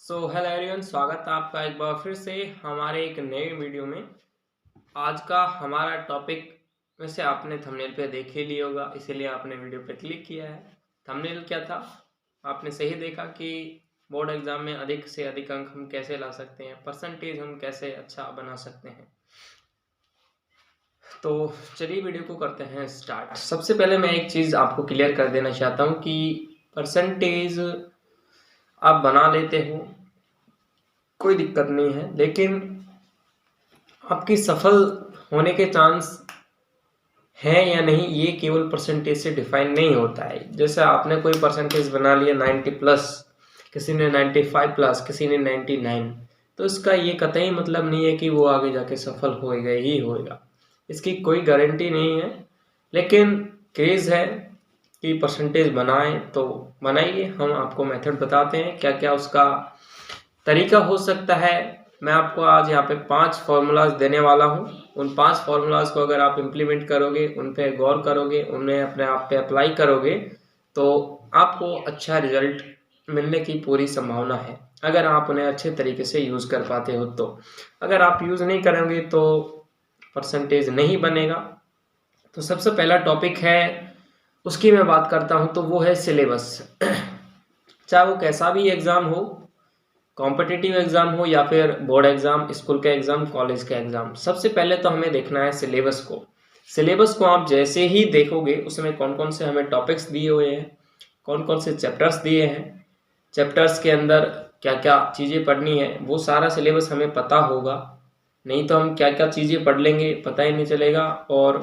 Hello everyone, स्वागत है आपका एक बार फिर से हमारे एक नए वीडियो में। आज का हमारा टॉपिक वैसे आपने थंबनेल पे देख ही लिया होगा, इसीलिए आपने वीडियो पे क्लिक किया है। थंबनेल क्या था, आपने सही देखा कि बोर्ड एग्जाम में अधिक से अधिक अंक हम कैसे ला सकते हैं, परसेंटेज हम कैसे अच्छा बना सकते हैं। तो चलिए वीडियो को करते हैं स्टार्ट। सबसे पहले मैं एक चीज़ आपको क्लियर कर देना चाहता हूँ कि परसेंटेज आप बना लेते हो, कोई दिक्कत नहीं है, लेकिन आपकी सफल होने के चांस हैं या नहीं ये केवल परसेंटेज से डिफाइन नहीं होता है। जैसे आपने कोई परसेंटेज बना लिया 90 प्लस, किसी ने 95 प्लस, किसी ने 99, तो इसका ये कतई मतलब नहीं है कि वो आगे जाके सफल होएगा ही होएगा, इसकी कोई गारंटी नहीं है। लेकिन क्रेज़ है कि परसेंटेज बनाएं तो बनाइए। हम आपको मेथड बताते हैं क्या क्या उसका तरीका हो सकता है। मैं आपको आज यहाँ पे 5 फार्मूलाज देने वाला हूँ। उन 5 फार्मूलाज को अगर आप इम्प्लीमेंट करोगे, उन पे गौर करोगे, उन्हें अपने आप पे अप्लाई करोगे तो आपको अच्छा रिजल्ट मिलने की पूरी संभावना है, अगर आप उन्हें अच्छे तरीके से यूज़ कर पाते हो। तो अगर आप यूज़ नहीं करोगे तो परसेंटेज नहीं बनेगा। तो सबसे पहला टॉपिक है, उसकी मैं बात करता हूँ, तो वो है सिलेबस। चाहे वो कैसा भी एग्ज़ाम हो, कॉम्पिटिटिव एग्ज़ाम हो या फिर बोर्ड एग्ज़ाम, स्कूल का एग्ज़ाम, कॉलेज का एग्ज़ाम, सबसे पहले तो हमें देखना है सिलेबस को। सिलेबस को आप जैसे ही देखोगे उसमें कौन कौन से हमें टॉपिक्स दिए हुए हैं, कौन कौन से चैप्टर्स दिए हैं, चैप्टर्स के अंदर क्या क्या चीज़ें पढ़नी है, वो सारा सिलेबस हमें पता होगा। नहीं तो हम क्या क्या चीज़ें पढ़ लेंगे पता ही नहीं चलेगा और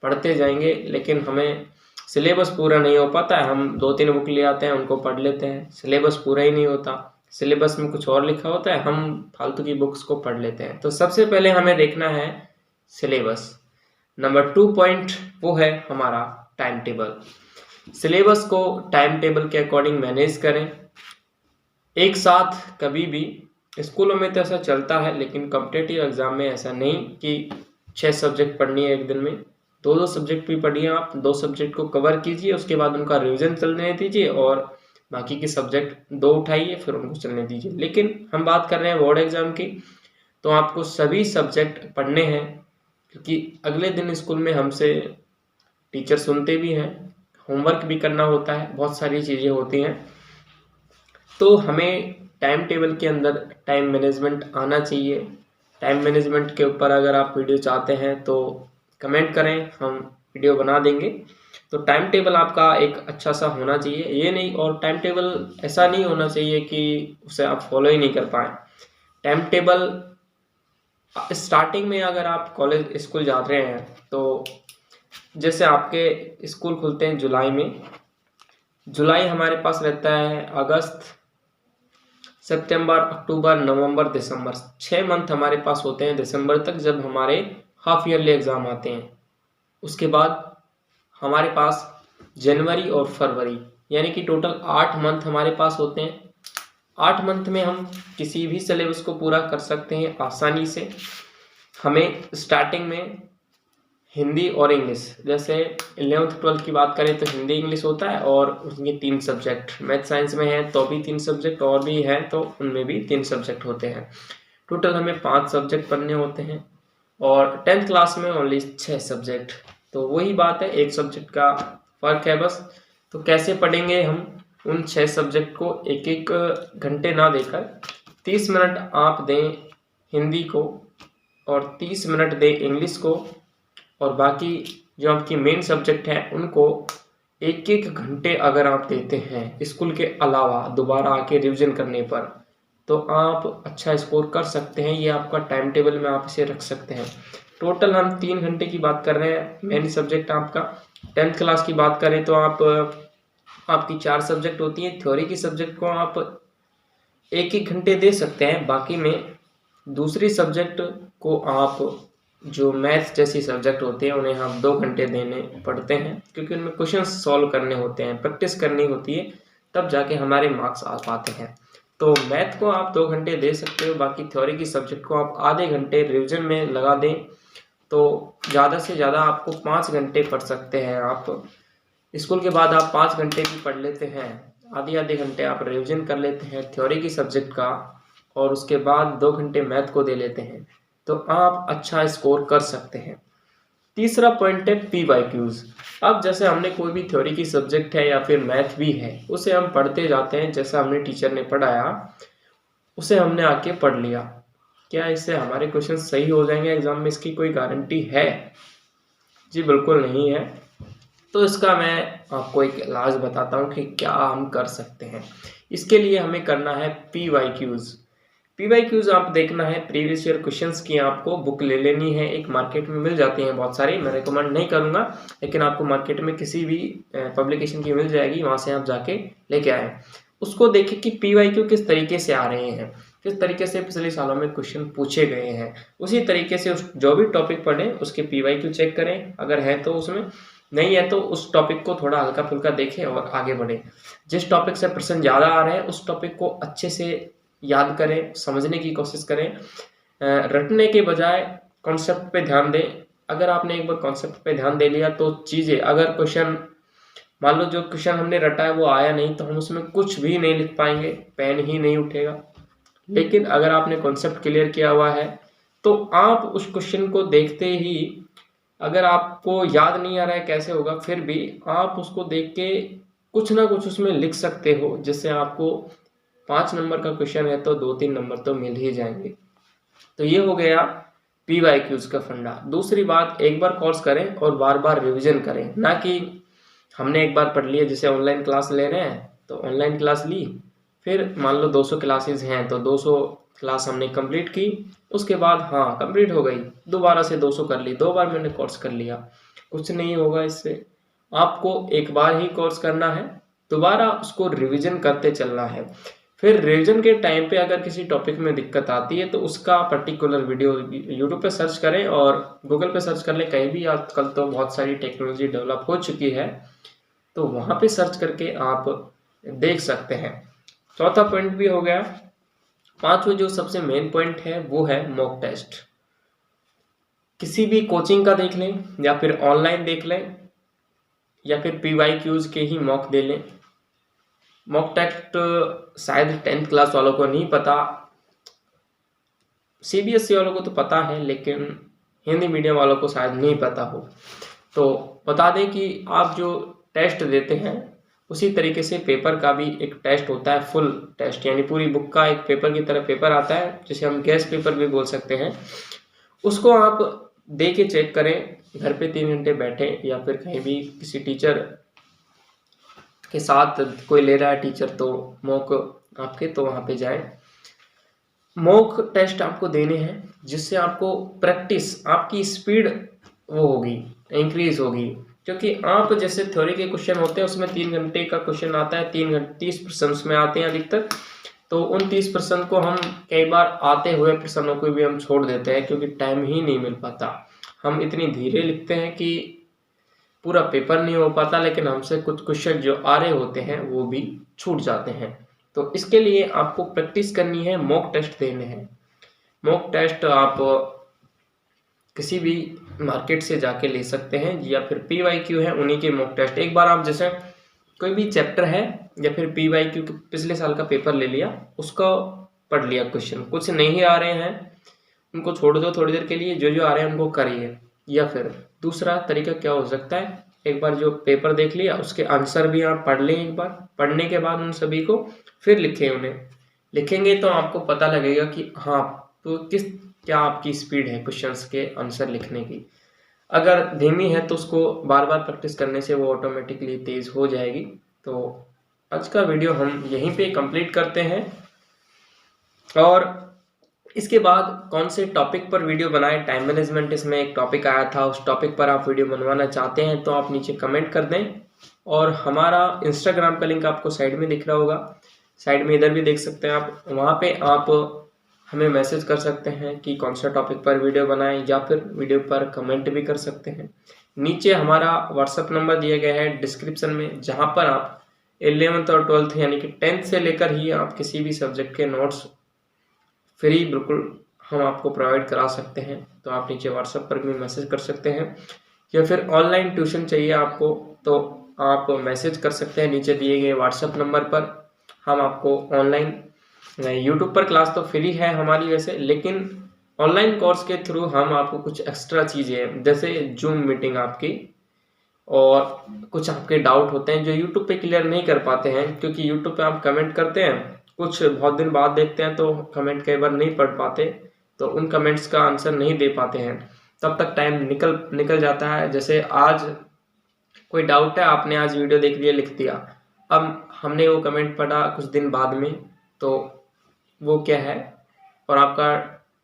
पढ़ते जाएंगे, लेकिन हमें सिलेबस पूरा नहीं हो पाता है। हम 2-3 बुक ले आते हैं, उनको पढ़ लेते हैं, सिलेबस पूरा ही नहीं होता, सिलेबस में कुछ और लिखा होता है, हम फालतू की बुक्स को पढ़ लेते हैं। तो सबसे पहले हमें देखना है सिलेबस। नंबर 2 पॉइंट वो है हमारा टाइम टेबल। सिलेबस को टाइम टेबल के अकॉर्डिंग मैनेज करें। एक साथ कभी भी, स्कूलों में तो ऐसा चलता है, लेकिन कॉम्पिटिटिव एग्जाम में ऐसा नहीं कि 6 सब्जेक्ट पढ़नी है एक दिन में। 2-2 सब्जेक्ट भी पढ़िए, आप 2 सब्जेक्ट को कवर कीजिए, उसके बाद उनका रिवीजन चलने दीजिए और बाकी के सब्जेक्ट 2 उठाइए, फिर उनको चलने दीजिए। लेकिन हम बात कर रहे हैं बोर्ड एग्जाम की, तो आपको सभी सब्जेक्ट पढ़ने हैं, क्योंकि अगले दिन स्कूल में हमसे टीचर सुनते भी हैं, होमवर्क भी करना होता है, बहुत सारी चीज़ें होती हैं। तो हमें टाइम टेबल के अंदर टाइम मैनेजमेंट आना चाहिए। टाइम मैनेजमेंट के ऊपर अगर आप वीडियो चाहते हैं तो कमेंट करें, हम वीडियो बना देंगे। तो टाइम टेबल आपका एक अच्छा सा होना चाहिए, ये नहीं, और टाइम टेबल ऐसा नहीं होना चाहिए कि उसे आप फॉलो ही नहीं कर पाएँ। टाइम टेबल स्टार्टिंग में अगर आप कॉलेज स्कूल जा रहे हैं, तो जैसे आपके स्कूल खुलते हैं जुलाई में, जुलाई हमारे पास रहता है अगस्त, सितंबर, अक्टूबर, नवंबर, दिसंबर, 6 मंथ हमारे पास होते हैं दिसंबर तक, जब हमारे हाफ ईयरली एग्ज़ाम आते हैं। उसके बाद हमारे पास जनवरी और फरवरी, यानी कि टोटल 8 मंथ हमारे पास होते हैं। 8 मंथ में हम किसी भी सिलेबस को पूरा कर सकते हैं आसानी से। हमें स्टार्टिंग में हिंदी और इंग्लिश, जैसे 11th-12th की बात करें तो हिंदी इंग्लिश होता है, और उसमें 3 सब्जेक्ट, मैथ साइंस में है तो भी 3 सब्जेक्ट, और भी हैं तो उनमें भी 3 सब्जेक्ट होते हैं। टोटल हमें 5 सब्जेक्ट पढ़ने होते हैं, और 10th क्लास में ओनली 6 सब्जेक्ट। तो वही बात है, 1 सब्जेक्ट का फ़र्क है बस। तो कैसे पढ़ेंगे हम उन 6 सब्जेक्ट को? एक एक घंटे ना देकर 30 मिनट आप दें हिंदी को, और 30 मिनट दें इंग्लिश को, और बाकी जो आपकी मेन सब्जेक्ट हैं उनको 1-1 घंटे अगर आप देते हैं स्कूल के अलावा दोबारा आके रिवीजन करने पर, तो आप अच्छा स्कोर कर सकते हैं। ये आपका टाइम टेबल में आप इसे रख सकते हैं। टोटल हम 3 घंटे की बात कर रहे हैं मेन सब्जेक्ट आपका। 10th क्लास की बात करें तो आपकी 4 सब्जेक्ट होती हैं। थ्योरी की सब्जेक्ट को आप 1-1 घंटे दे सकते हैं, बाकी में दूसरी सब्जेक्ट को आप, जो मैथ्स जैसी सब्जेक्ट होते हैं, उन्हें हम 2 घंटे देने पड़ते हैं, क्योंकि उनमें क्वेश्चन सॉल्व करने होते हैं, प्रैक्टिस करनी होती है, तब जाके हमारे मार्क्स आ पाते हैं। तो मैथ को आप 2 घंटे दे सकते हो, बाकी थ्योरी की सब्जेक्ट को आप आधे घंटे रिवीजन में लगा दें, तो ज़्यादा से ज़्यादा आपको 5 घंटे पढ़ सकते हैं आप। स्कूल के बाद आप 5 घंटे भी पढ़ लेते हैं, आधे आधे घंटे आप रिवीजन कर लेते हैं थ्योरी की सब्जेक्ट का और उसके बाद 2 घंटे मैथ को दे लेते हैं तो आप अच्छा स्कोर कर सकते हैं। तीसरा पॉइंट है PYQs। अब जैसे हमने कोई भी थ्योरी की सब्जेक्ट है या फिर मैथ भी है उसे हम पढ़ते जाते हैं, जैसा हमने टीचर ने पढ़ाया उसे हमने आके पढ़ लिया, क्या इससे हमारे क्वेश्चन सही हो जाएंगे एग्जाम में? इसकी कोई गारंटी है? जी बिल्कुल नहीं है। तो इसका मैं आपको एक इलाज बताता हूँ कि क्या हम कर सकते हैं। इसके लिए हमें करना है PYQs आप देखना है प्रीवियस ईयर क्वेश्चंस की, आपको बुक ले लेनी है, एक मार्केट में मिल जाती हैं बहुत सारी, मैं रिकमेंड नहीं करूँगा लेकिन आपको मार्केट में किसी भी पब्लिकेशन की मिल जाएगी, वहाँ से आप जाके लेके आएँ। उसको देखें कि PYQ किस तरीके से आ रहे हैं, किस तरीके से पिछले सालों में क्वेश्चन पूछे गए हैं, उसी तरीके से उस जो भी टॉपिक पढ़ें उसके PYQ चेक करें, अगर है तो उसमें, नहीं है तो उस टॉपिक को थोड़ा हल्का फुल्का देखें और आगे बढ़ें। जिस टॉपिक से प्रश्न ज़्यादा आ रहे हैं उस टॉपिक को अच्छे से याद करें, समझने की कोशिश करें, रटने के बजाय कॉन्सेप्ट पे ध्यान दें। अगर आपने एक बार कॉन्सेप्ट पे ध्यान दे लिया तो चीज़ें, अगर क्वेश्चन मान लो जो क्वेश्चन हमने रटा है वो आया नहीं तो हम उसमें कुछ भी नहीं लिख पाएंगे, पेन ही नहीं उठेगा। लेकिन अगर आपने कॉन्सेप्ट क्लियर किया हुआ है तो आप उस क्वेश्चन को देखते ही, अगर आपको याद नहीं आ रहा है कैसे होगा फिर भी आप उसको देख के कुछ ना कुछ उसमें लिख सकते हो, जिससे आपको 5 नंबर का क्वेश्चन है तो 2-3 नंबर तो मिल ही जाएंगे। तो ये हो गया PYQs का फंडा। दूसरी बात, एक बार कोर्स करें और बार बार रिवीजन करें, ना कि हमने एक बार पढ़ लिया, जैसे ऑनलाइन क्लास ले रहे हैं तो ऑनलाइन क्लास ली, फिर मान लो 200 क्लासेस हैं तो 200 क्लास हमने कंप्लीट की, उसके बाद हाँ कंप्लीट हो गई, दोबारा से 200 कर ली, 2 बार मैंने कोर्स कर लिया, कुछ नहीं होगा इससे। आपको एक बार ही कोर्स करना है, दोबारा उसको रिवीजन करते चलना है। फिर रिवीजन के टाइम पे अगर किसी टॉपिक में दिक्कत आती है तो उसका पर्टिकुलर वीडियो यूट्यूब पे सर्च करें और गूगल पे सर्च कर लें, कहीं भी आजकल तो बहुत सारी टेक्नोलॉजी डेवलप हो चुकी है तो वहाँ पे सर्च करके आप देख सकते हैं। चौथा पॉइंट भी हो गया। पांचवा जो सबसे मेन पॉइंट है वो है मॉक टेस्ट। किसी भी कोचिंग का देख लें या फिर ऑनलाइन देख लें या फिर PYQs के ही मॉक दे लें। मॉक टेस्ट शायद 10th क्लास वालों को नहीं पता, CBSE वालों को तो पता है लेकिन हिंदी मीडियम वालों को शायद नहीं पता हो। तो बता दें कि आप जो टेस्ट देते हैं उसी तरीके से पेपर का भी एक टेस्ट होता है, फुल टेस्ट, यानी पूरी बुक का एक पेपर की तरह पेपर आता है, जिसे हम गेस्ट पेपर भी बोल सकते हैं। उसको आप दे के चेक करें, घर पे 3 घंटे बैठे या फिर कहीं भी किसी टीचर के साथ कोई ले रहा है टीचर तो मॉक आपके, तो वहाँ पे जाएं। मॉक टेस्ट आपको देने हैं जिससे आपको प्रैक्टिस, आपकी स्पीड वो होगी, इंक्रीज होगी। क्योंकि आप जैसे थ्योरी के क्वेश्चन होते हैं उसमें 3 घंटे का क्वेश्चन आता है, 3 घंटे 30 प्रश्न उसमें आते हैं अधिकतर, तो उन 30 प्रश्न को हम कई बार आते हुए प्रश्नों को भी हम छोड़ देते हैं क्योंकि टाइम ही नहीं मिल पाता। हम इतनी धीरे लिखते हैं कि पूरा पेपर नहीं हो पाता, लेकिन हमसे कुछ क्वेश्चन जो आ रहे होते हैं वो भी छूट जाते हैं। तो इसके लिए आपको प्रैक्टिस करनी है, मॉक टेस्ट देने हैं। मॉक टेस्ट आप किसी भी मार्केट से जाके ले सकते हैं या फिर PYQ है उन्हीं के मॉक टेस्ट। एक बार आप जैसे कोई भी चैप्टर है या फिर PYQ पिछले साल का पेपर ले लिया, उसका पढ़ लिया, क्वेश्चन कुछ नहीं आ रहे हैं उनको छोड़ दो थोड़ी देर के लिए, जो जो आ रहे हैं उनको करिए। या फिर दूसरा तरीका क्या हो सकता है, एक बार जो पेपर देख लिया उसके आंसर भी आप पढ़ लें, एक बार पढ़ने के बाद उन सभी को फिर लिखें, उन्हें लिखेंगे तो आपको पता लगेगा कि हाँ तो क्या आपकी स्पीड है क्वेश्चंस के आंसर लिखने की। अगर धीमी है तो उसको बार बार प्रैक्टिस करने से वो ऑटोमेटिकली तेज हो जाएगी। तो आज का वीडियो हम यहीं पे कंप्लीट करते हैं और इसके बाद कौन से टॉपिक पर वीडियो बनाएं, टाइम मैनेजमेंट इसमें एक टॉपिक आया था, उस टॉपिक पर आप वीडियो बनवाना चाहते हैं तो आप नीचे कमेंट कर दें। और हमारा इंस्टाग्राम का लिंक आपको साइड में दिख रहा होगा, साइड में इधर भी देख सकते हैं आप, वहाँ पे आप हमें मैसेज कर सकते हैं कि कौन सा टॉपिक पर वीडियो बनाएं या फिर वीडियो पर कमेंट भी कर सकते हैं। नीचे हमारा व्हाट्सएप नंबर दिया गया है डिस्क्रिप्शन में, जहाँ पर आप 11th और 12th यानी कि 10th से लेकर ही आप किसी भी सब्जेक्ट के नोट्स फ्री बिल्कुल हम आपको प्रोवाइड करा सकते हैं। तो आप नीचे व्हाट्सएप पर भी मैसेज कर सकते हैं या फिर ऑनलाइन ट्यूशन चाहिए आपको तो आप मैसेज कर सकते हैं नीचे दिए गए व्हाट्सएप नंबर पर। हम आपको ऑनलाइन यूट्यूब पर क्लास तो फ्री है हमारी वैसे, लेकिन ऑनलाइन कोर्स के थ्रू हम आपको कुछ एक्स्ट्रा चीज़ें जैसे जूम मीटिंग आपकी, और कुछ आपके डाउट होते हैं जो यूट्यूब पे क्लियर नहीं कर पाते हैं, क्योंकि यूट्यूब पे आप कमेंट करते हैं, कुछ बहुत दिन बाद देखते हैं तो कमेंट कई बार नहीं पढ़ पाते, तो उन कमेंट्स का आंसर नहीं दे पाते हैं, तब तक टाइम निकल जाता है। जैसे आज कोई डाउट है, आपने आज वीडियो देख लिया, लिख दिया, अब हमने वो कमेंट पढ़ा कुछ दिन बाद में, तो वो क्या है, और आपका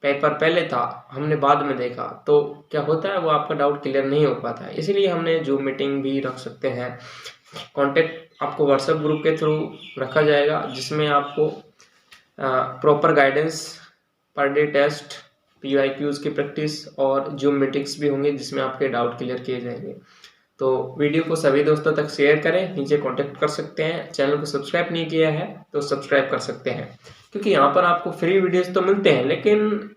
पेपर पहले था, हमने बाद में देखा, तो क्या होता है वो आपका डाउट क्लियर नहीं हो पाता है। इसीलिए हमने जूम मीटिंग भी रख सकते हैं। कांटेक्ट आपको व्हाट्सएप ग्रुप के थ्रू रखा जाएगा, जिसमें आपको proper guidance, per day test, PYQs की प्रैक्टिस और जूम मीटिंग्स भी होंगे, जिसमें आपके डाउट क्लियर किए जाएंगे। तो वीडियो को सभी दोस्तों तक शेयर करें, नीचे कांटेक्ट कर सकते हैं। चैनल को सब्सक्राइब नहीं किया है तो सब्सक्राइब कर सकते हैं, क्योंकि यहाँ पर आपको फ्री वीडियोस तो मिलते हैं, लेकिन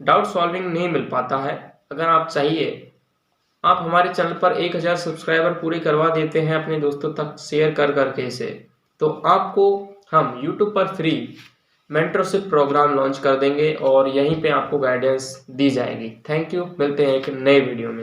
डाउट सॉल्विंग नहीं मिल पाता है। अगर आप चाहिए, आप हमारे चैनल पर 1000 सब्सक्राइबर पूरे करवा देते हैं अपने दोस्तों तक शेयर करके इसे, तो आपको हम YouTube पर फ्री मेंटरशिप प्रोग्राम लॉन्च कर देंगे और यहीं पे आपको गाइडेंस दी जाएगी। थैंक यू, मिलते हैं एक नए वीडियो में।